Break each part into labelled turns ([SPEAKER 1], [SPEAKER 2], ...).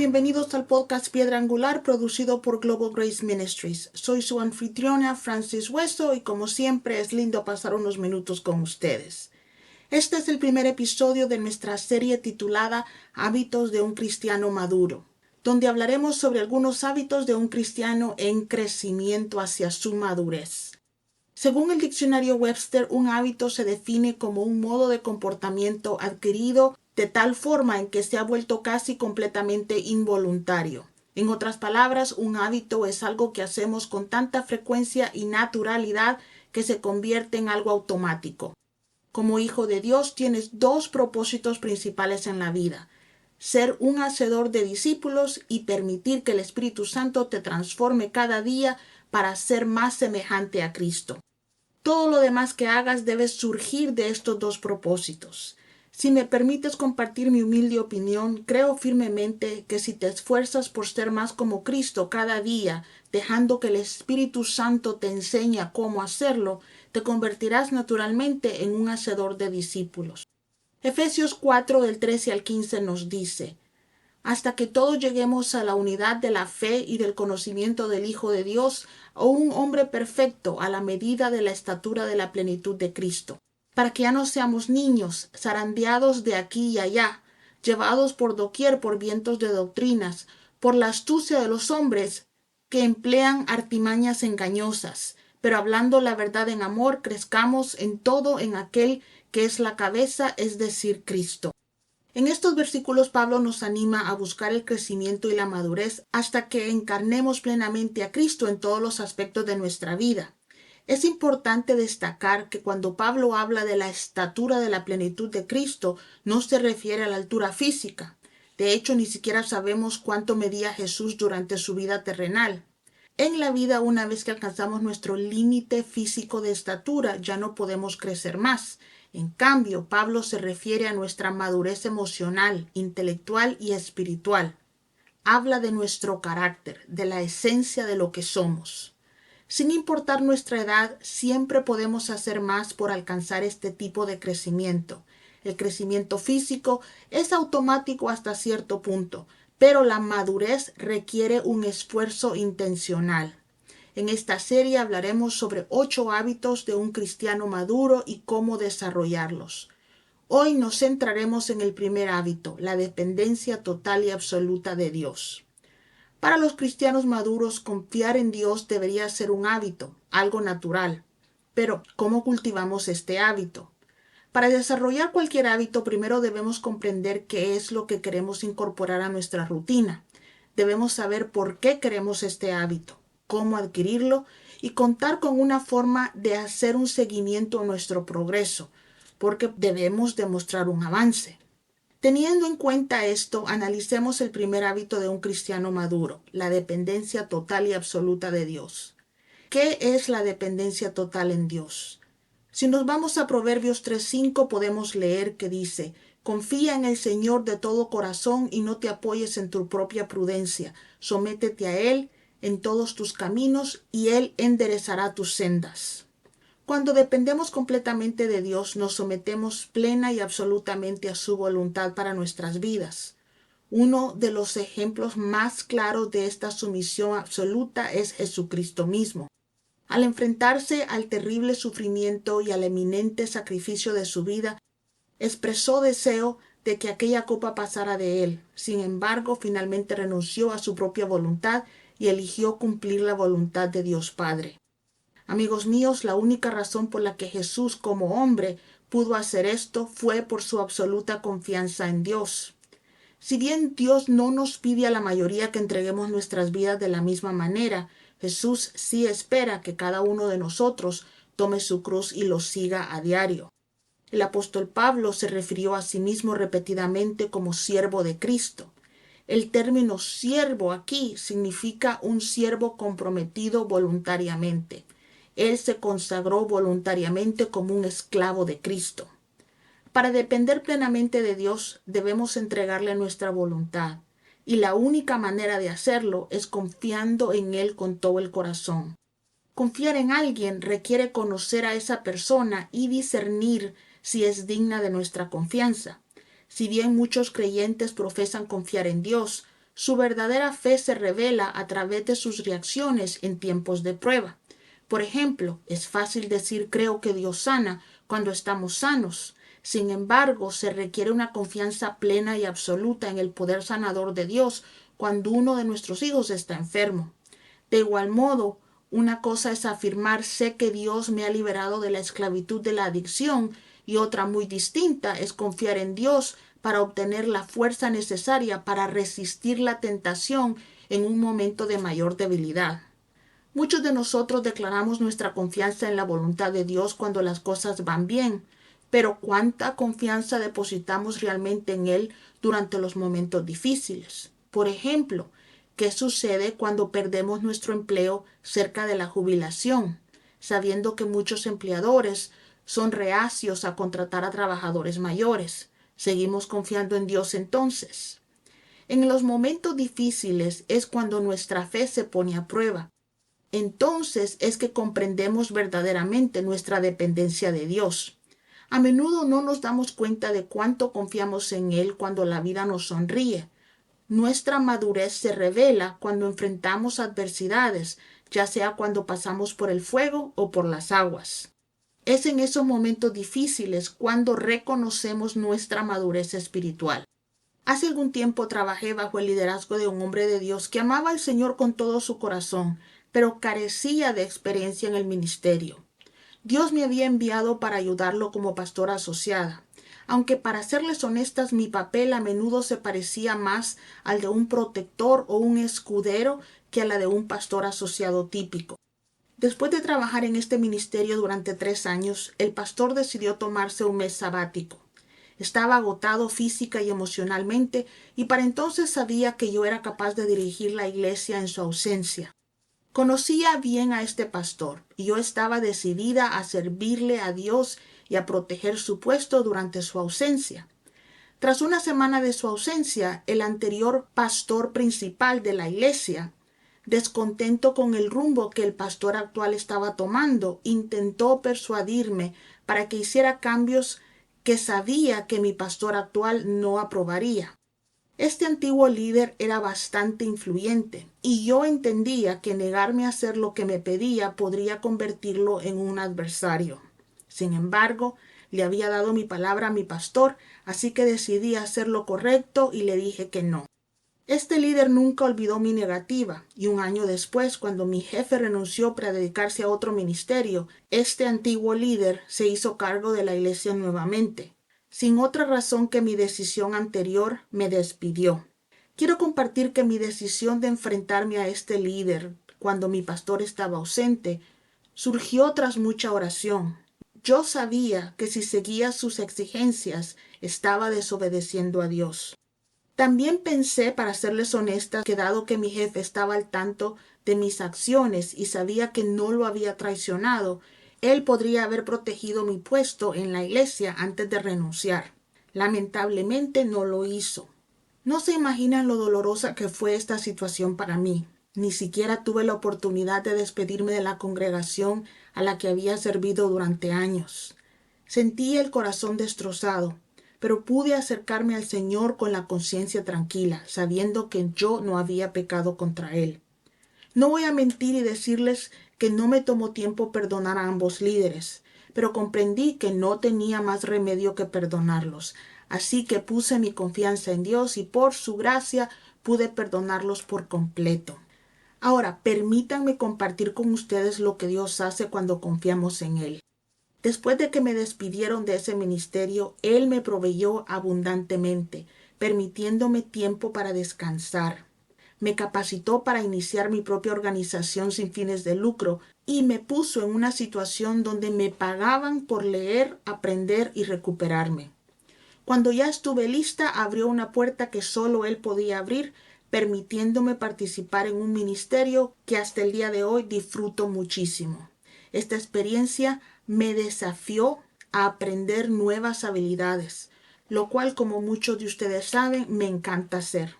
[SPEAKER 1] bienvenidos al podcast Piedra Angular producido por Global Grace Ministries. Soy su anfitriona Francis Hueso y como siempre es lindo pasar unos minutos con ustedes. Este es el primer episodio de nuestra serie titulada Hábitos de un cristiano maduro, donde hablaremos sobre algunos hábitos de un cristiano en crecimiento hacia su madurez. Según el diccionario Webster, un hábito se define como un modo de comportamiento adquirido de tal forma en que se ha vuelto casi completamente involuntario. En otras palabras, un hábito es algo que hacemos con tanta frecuencia y naturalidad que se convierte en algo automático. Como hijo de Dios, tienes dos propósitos principales en la vida: ser un hacedor de discípulos y permitir que el Espíritu Santo te transforme cada día para ser más semejante a Cristo. Todo lo demás que hagas debe surgir de estos dos propósitos. Si me permites compartir mi humilde opinión, creo firmemente que si te esfuerzas por ser más como Cristo cada día, dejando que el Espíritu Santo te enseñe cómo hacerlo, te convertirás naturalmente en un hacedor de discípulos. Efesios 4 del 13 al 15 nos dice: hasta que todos lleguemos a la unidad de la fe y del conocimiento del Hijo de Dios, a un hombre perfecto a la medida de la estatura de la plenitud de Cristo, para que ya no seamos niños, zarandeados de aquí y allá, llevados por doquier por vientos de doctrinas, por la astucia de los hombres que emplean artimañas engañosas, pero hablando la verdad en amor, crezcamos en todo en aquel que es la cabeza, es decir, Cristo. En estos versículos Pablo nos anima a buscar el crecimiento y la madurez hasta que encarnemos plenamente a Cristo en todos los aspectos de nuestra vida. Es importante destacar que cuando Pablo habla de la estatura de la plenitud de Cristo, no se refiere a la altura física. De hecho, ni siquiera sabemos cuánto medía Jesús durante su vida terrenal. En la vida, una vez que alcanzamos nuestro límite físico de estatura, ya no podemos crecer más. En cambio, Pablo se refiere a nuestra madurez emocional, intelectual y espiritual. Habla de nuestro carácter, de la esencia de lo que somos. Sin importar nuestra edad, siempre podemos hacer más por alcanzar este tipo de crecimiento. El crecimiento físico es automático hasta cierto punto, pero la madurez requiere un esfuerzo intencional. En esta serie hablaremos sobre 8 hábitos de un cristiano maduro y cómo desarrollarlos. Hoy nos centraremos en el primer hábito, la dependencia total y absoluta de Dios. Para los cristianos maduros, confiar en Dios debería ser un hábito, algo natural. Pero, ¿cómo cultivamos este hábito? Para desarrollar cualquier hábito, primero debemos comprender qué es lo que queremos incorporar a nuestra rutina. Debemos saber por qué queremos este hábito, cómo adquirirlo y contar con una forma de hacer un seguimiento a nuestro progreso, porque debemos demostrar un avance. Teniendo en cuenta esto, analicemos el primer hábito de un cristiano maduro, la dependencia total y absoluta de Dios. ¿Qué es la dependencia total en Dios? Si nos vamos a Proverbios 3:5 podemos leer que dice: confía en el Señor de todo corazón y no te apoyes en tu propia prudencia. Sométete a Él en todos tus caminos y Él enderezará tus sendas. Cuando dependemos completamente de Dios, nos sometemos plena y absolutamente a su voluntad para nuestras vidas. Uno de los ejemplos más claros de esta sumisión absoluta es Jesucristo mismo. Al enfrentarse al terrible sufrimiento y al eminente sacrificio de su vida, expresó deseo de que aquella copa pasara de él. Sin embargo, finalmente renunció a su propia voluntad y eligió cumplir la voluntad de Dios Padre. Amigos míos, la única razón por la que Jesús como hombre pudo hacer esto fue por su absoluta confianza en Dios. Si bien Dios no nos pide a la mayoría que entreguemos nuestras vidas de la misma manera, Jesús sí espera que cada uno de nosotros tome su cruz y lo siga a diario. El apóstol Pablo se refirió a sí mismo repetidamente como siervo de Cristo. El término siervo aquí significa un siervo comprometido voluntariamente. Él se consagró voluntariamente como un esclavo de Cristo. Para depender plenamente de Dios, debemos entregarle nuestra voluntad. Y la única manera de hacerlo es confiando en Él con todo el corazón. Confiar en alguien requiere conocer a esa persona y discernir si es digna de nuestra confianza. Si bien muchos creyentes profesan confiar en Dios, Su verdadera fe se revela a través de sus reacciones en tiempos de prueba. Por ejemplo, es fácil decir creo que Dios sana cuando estamos sanos. Sin embargo, se requiere una confianza plena y absoluta en el poder sanador de Dios cuando uno de nuestros hijos está enfermo. De igual modo, una cosa es afirmar sé que Dios me ha liberado de la esclavitud de la adicción y otra muy distinta es confiar en Dios para obtener la fuerza necesaria para resistir la tentación en un momento de mayor debilidad. Muchos de nosotros declaramos nuestra confianza en la voluntad de Dios cuando las cosas van bien, pero ¿cuánta confianza depositamos realmente en Él durante los momentos difíciles? Por ejemplo, ¿qué sucede cuando perdemos nuestro empleo cerca de la jubilación, sabiendo que muchos empleadores son reacios a contratar a trabajadores mayores? ¿Seguimos confiando en Dios entonces? En los momentos difíciles es cuando nuestra fe se pone a prueba. Entonces es que comprendemos verdaderamente nuestra dependencia de Dios. A menudo no nos damos cuenta de cuánto confiamos en Él cuando la vida nos sonríe. Nuestra madurez se revela cuando enfrentamos adversidades, ya sea cuando pasamos por el fuego o por las aguas. Es en esos momentos difíciles cuando reconocemos nuestra madurez espiritual. Hace algún tiempo trabajé bajo el liderazgo de un hombre de Dios que amaba al Señor con todo su corazón, pero carecía de experiencia en el ministerio. Dios me había enviado para ayudarlo como pastora asociada, aunque para serles honestas mi papel a menudo se parecía más al de un protector o un escudero que a la de un pastor asociado típico. Después de trabajar en este ministerio durante 3 años, el pastor decidió tomarse un mes sabático. Estaba agotado física y emocionalmente y para entonces sabía que yo era capaz de dirigir la iglesia en su ausencia. Conocía bien a este pastor y yo estaba decidida a servirle a Dios y a proteger su puesto durante su ausencia. Tras una semana de su ausencia, el anterior pastor principal de la iglesia, descontento con el rumbo que el pastor actual estaba tomando, intentó persuadirme para que hiciera cambios que sabía que mi pastor actual no aprobaría. Este antiguo líder era bastante influyente y yo entendía que negarme a hacer lo que me pedía podría convertirlo en un adversario. Sin embargo, le había dado mi palabra a mi pastor, así que decidí hacer lo correcto y le dije que no. Este líder nunca olvidó mi negativa y un año después, cuando mi jefe renunció para dedicarse a otro ministerio, este antiguo líder se hizo cargo de la iglesia nuevamente. Sin otra razón que mi decisión anterior, me despidió. Quiero compartir que mi decisión de enfrentarme a este líder cuando mi pastor estaba ausente surgió tras mucha oración. Yo sabía que si seguía sus exigencias estaba desobedeciendo a Dios. También pensé, para serles honesta, que dado que mi jefe estaba al tanto de mis acciones y sabía que no lo había traicionado, él podría haber protegido mi puesto en la iglesia antes de renunciar. Lamentablemente no lo hizo. No se imaginan lo dolorosa que fue esta situación para mí. Ni siquiera tuve la oportunidad de despedirme de la congregación a la que había servido durante años. Sentí el corazón destrozado, pero pude acercarme al Señor con la conciencia tranquila, sabiendo que yo no había pecado contra Él. No voy a mentir y decirles que no me tomó tiempo perdonar a ambos líderes, pero comprendí que no tenía más remedio que perdonarlos. Así que puse mi confianza en Dios y por su gracia pude perdonarlos por completo. Ahora, permítanme compartir con ustedes lo que Dios hace cuando confiamos en Él. Después de que me despidieron de ese ministerio, Él me proveyó abundantemente, permitiéndome tiempo para descansar. Me capacitó para iniciar mi propia organización sin fines de lucro y me puso en una situación donde me pagaban por leer, aprender y recuperarme. Cuando ya estuve lista, abrió una puerta que solo Él podía abrir, permitiéndome participar en un ministerio que hasta el día de hoy disfruto muchísimo. Esta experiencia me desafió a aprender nuevas habilidades, lo cual, como muchos de ustedes saben, me encanta hacer.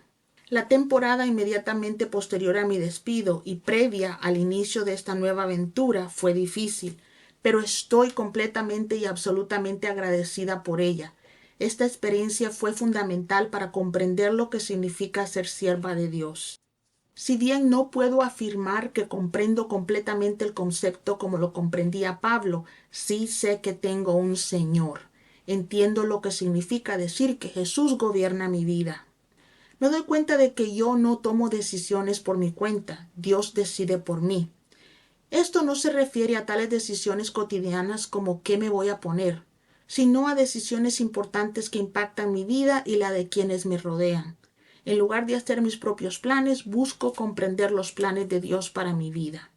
[SPEAKER 1] La temporada inmediatamente posterior a mi despido y previa al inicio de esta nueva aventura fue difícil, pero estoy completamente y absolutamente agradecida por ella. Esta experiencia fue fundamental para comprender lo que significa ser sierva de Dios. Si bien no puedo afirmar que comprendo completamente el concepto como lo comprendía Pablo, sí sé que tengo un Señor. Entiendo lo que significa decir que Jesús gobierna mi vida. Me doy cuenta de que yo no tomo decisiones por mi cuenta, Dios decide por mí. Esto no se refiere a tales decisiones cotidianas como qué me voy a poner, sino a decisiones importantes que impactan mi vida y la de quienes me rodean. En lugar de hacer mis propios planes, busco comprender los planes de Dios para mi vida.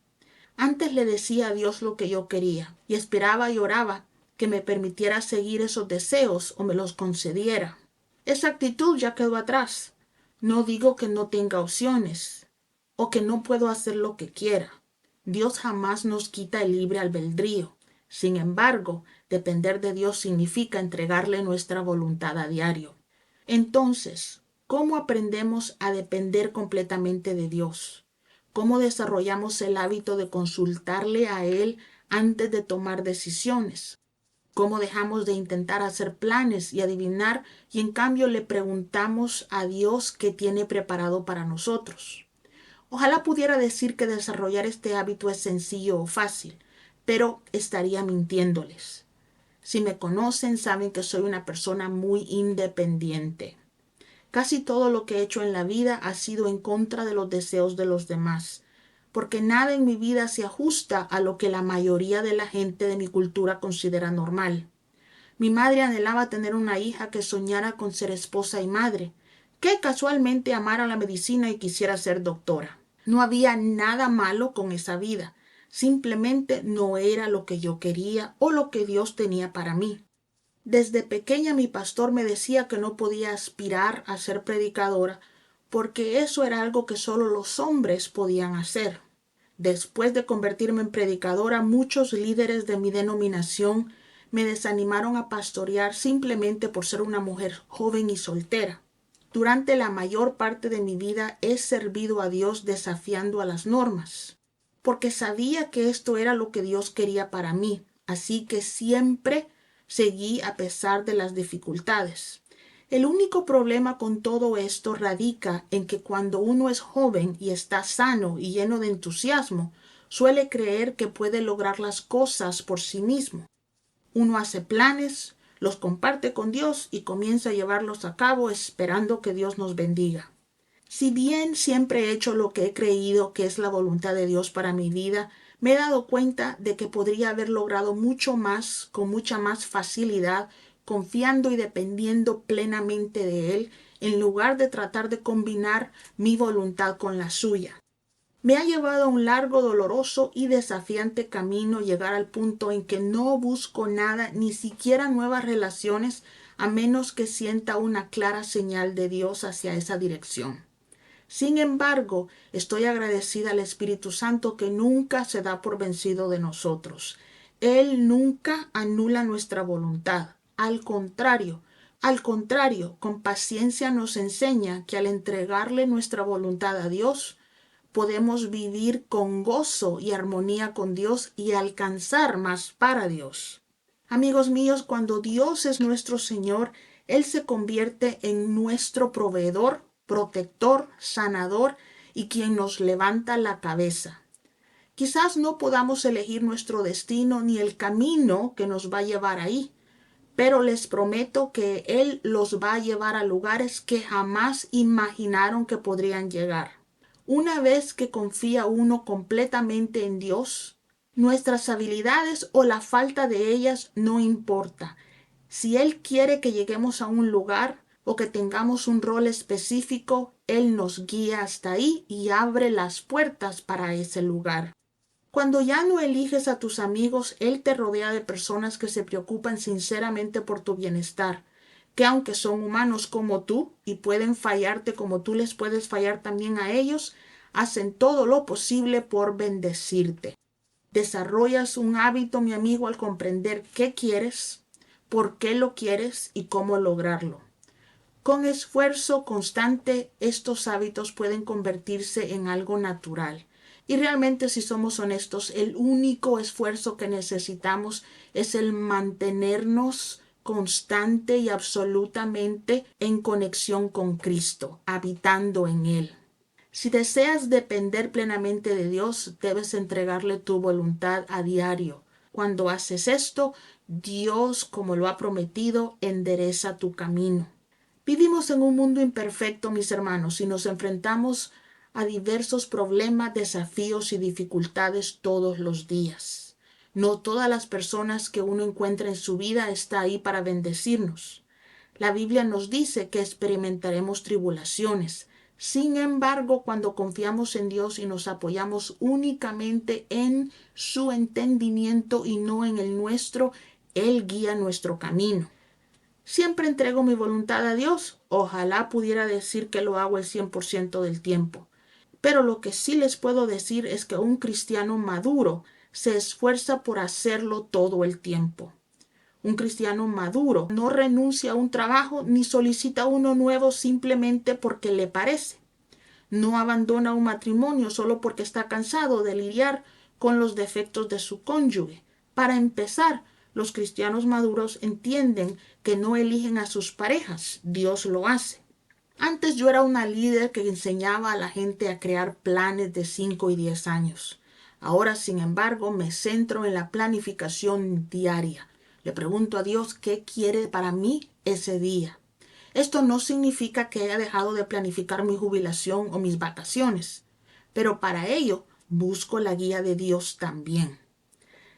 [SPEAKER 1] Antes le decía a Dios lo que yo quería y esperaba y oraba que me permitiera seguir esos deseos o me los concediera. Esa actitud ya quedó atrás. No digo que no tenga opciones o que no puedo hacer lo que quiera. Dios jamás nos quita el libre albedrío. Sin embargo, depender de Dios significa entregarle nuestra voluntad a diario. Entonces, ¿cómo aprendemos a depender completamente de Dios? ¿Cómo desarrollamos el hábito de consultarle a Él antes de tomar decisiones? ¿Cómo dejamos de intentar hacer planes y adivinar y en cambio le preguntamos a Dios qué tiene preparado para nosotros? Ojalá pudiera decir que desarrollar este hábito es sencillo o fácil, pero estaría mintiéndoles. Si me conocen, saben que soy una persona muy independiente. Casi todo lo que he hecho en la vida ha sido en contra de los deseos de los demás, porque nada en mi vida se ajusta a lo que la mayoría de la gente de mi cultura considera normal. Mi madre anhelaba tener una hija que soñara con ser esposa y madre, que casualmente amara la medicina y quisiera ser doctora. No había nada malo con esa vida, simplemente no era lo que yo quería o lo que Dios tenía para mí. Desde pequeña mi pastor me decía que no podía aspirar a ser predicadora porque eso era algo que solo los hombres podían hacer. Después de convertirme en predicadora, muchos líderes de mi denominación me desanimaron a pastorear simplemente por ser una mujer joven y soltera. Durante la mayor parte de mi vida he servido a Dios desafiando a las normas, porque sabía que esto era lo que Dios quería para mí, así que siempre seguí a pesar de las dificultades. El único problema con todo esto radica en que cuando uno es joven y está sano y lleno de entusiasmo, suele creer que puede lograr las cosas por sí mismo. Uno hace planes, los comparte con Dios y comienza a llevarlos a cabo esperando que Dios nos bendiga. Si bien siempre he hecho lo que he creído que es la voluntad de Dios para mi vida, me he dado cuenta de que podría haber logrado mucho más, con mucha más facilidad, confiando y dependiendo plenamente de Él, en lugar de tratar de combinar mi voluntad con la suya. Me ha llevado a un largo, doloroso y desafiante camino llegar al punto en que no busco nada, ni siquiera nuevas relaciones, a menos que sienta una clara señal de Dios hacia esa dirección. Sin embargo, estoy agradecida al Espíritu Santo que nunca se da por vencido de nosotros. Él nunca anula nuestra voluntad. Al contrario, con paciencia nos enseña que al entregarle nuestra voluntad a Dios, podemos vivir con gozo y armonía con Dios y alcanzar más para Dios. Amigos míos, cuando Dios es nuestro Señor, Él se convierte en nuestro proveedor, protector, sanador y quien nos levanta la cabeza. Quizás no podamos elegir nuestro destino ni el camino que nos va a llevar ahí, pero les prometo que Él los va a llevar a lugares que jamás imaginaron que podrían llegar. Una vez que confía uno completamente en Dios, nuestras habilidades o la falta de ellas no importa. Si Él quiere que lleguemos a un lugar o que tengamos un rol específico, Él nos guía hasta ahí y abre las puertas para ese lugar. Cuando ya no eliges a tus amigos, Él te rodea de personas que se preocupan sinceramente por tu bienestar, que aunque son humanos como tú y pueden fallarte como tú les puedes fallar también a ellos, hacen todo lo posible por bendecirte. Desarrollas un hábito, mi amigo, al comprender qué quieres, por qué lo quieres y cómo lograrlo. Con esfuerzo constante, estos hábitos pueden convertirse en algo natural. Y realmente, si somos honestos, el único esfuerzo que necesitamos es el mantenernos constante y absolutamente en conexión con Cristo, habitando en Él. Si deseas depender plenamente de Dios, debes entregarle tu voluntad a diario. Cuando haces esto, Dios, como lo ha prometido, endereza tu camino. Vivimos en un mundo imperfecto, mis hermanos, y nos enfrentamos a diversos problemas, desafíos y dificultades todos los días. No todas las personas que uno encuentra en su vida está ahí para bendecirnos. La Biblia nos dice que experimentaremos tribulaciones. Sin embargo, cuando confiamos en Dios y nos apoyamos únicamente en su entendimiento y no en el nuestro, Él guía nuestro camino. Siempre entrego mi voluntad a Dios. Ojalá pudiera decir que lo hago el 100% del tiempo. Pero lo que sí les puedo decir es que un cristiano maduro se esfuerza por hacerlo todo el tiempo. Un cristiano maduro no renuncia a un trabajo ni solicita uno nuevo simplemente porque le parece. No abandona un matrimonio solo porque está cansado de lidiar con los defectos de su cónyuge. Para empezar, los cristianos maduros entienden que no eligen a sus parejas, Dios lo hace. Antes yo era una líder que enseñaba a la gente a crear planes de 5 y 10 años. Ahora, sin embargo, me centro en la planificación diaria. Le pregunto a Dios qué quiere para mí ese día. Esto no significa que haya dejado de planificar mi jubilación o mis vacaciones, pero para ello busco la guía de Dios también.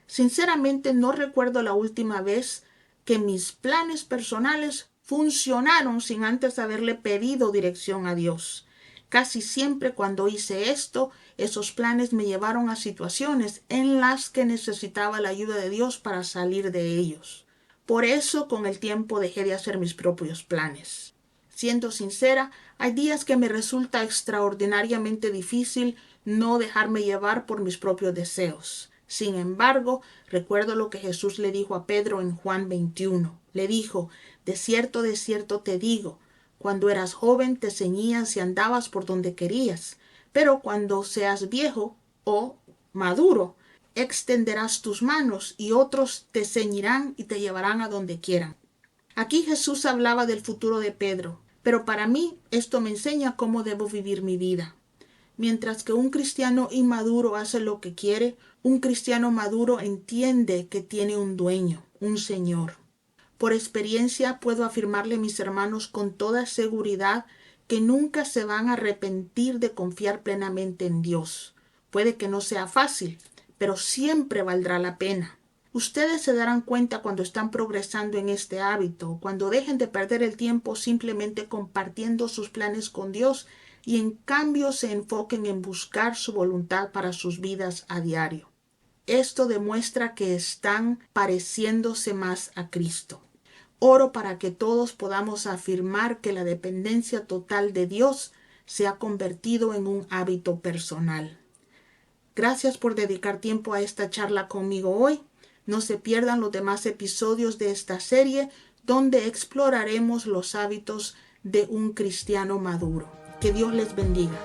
[SPEAKER 1] Sinceramente no recuerdo la última vez que mis planes personales funcionaron sin antes haberle pedido dirección a Dios. Casi siempre cuando hice esto, esos planes me llevaron a situaciones en las que necesitaba la ayuda de Dios para salir de ellos. Por eso con el tiempo dejé de hacer mis propios planes. Siendo sincera, hay días que me resulta extraordinariamente difícil no dejarme llevar por mis propios deseos. Sin embargo, recuerdo lo que Jesús le dijo a Pedro en Juan 21. Le dijo, de cierto te digo, cuando eras joven te ceñías y andabas por donde querías, pero cuando seas viejo o maduro, extenderás tus manos y otros te ceñirán y te llevarán a donde quieran. Aquí Jesús hablaba del futuro de Pedro, pero para mí esto me enseña cómo debo vivir mi vida. Mientras que un cristiano inmaduro hace lo que quiere, un cristiano maduro entiende que tiene un dueño, un Señor. Por experiencia puedo afirmarle a mis hermanos con toda seguridad que nunca se van a arrepentir de confiar plenamente en Dios. Puede que no sea fácil, pero siempre valdrá la pena. Ustedes se darán cuenta cuando están progresando en este hábito, cuando dejen de perder el tiempo simplemente compartiendo sus planes con Dios y en cambio se enfoquen en buscar su voluntad para sus vidas a diario. Esto demuestra que están pareciéndose más a Cristo. Oro para que todos podamos afirmar que la dependencia total de Dios se ha convertido en un hábito personal. Gracias por dedicar tiempo a esta charla conmigo hoy. No se pierdan los demás episodios de esta serie donde exploraremos los hábitos de un cristiano maduro. Que Dios les bendiga.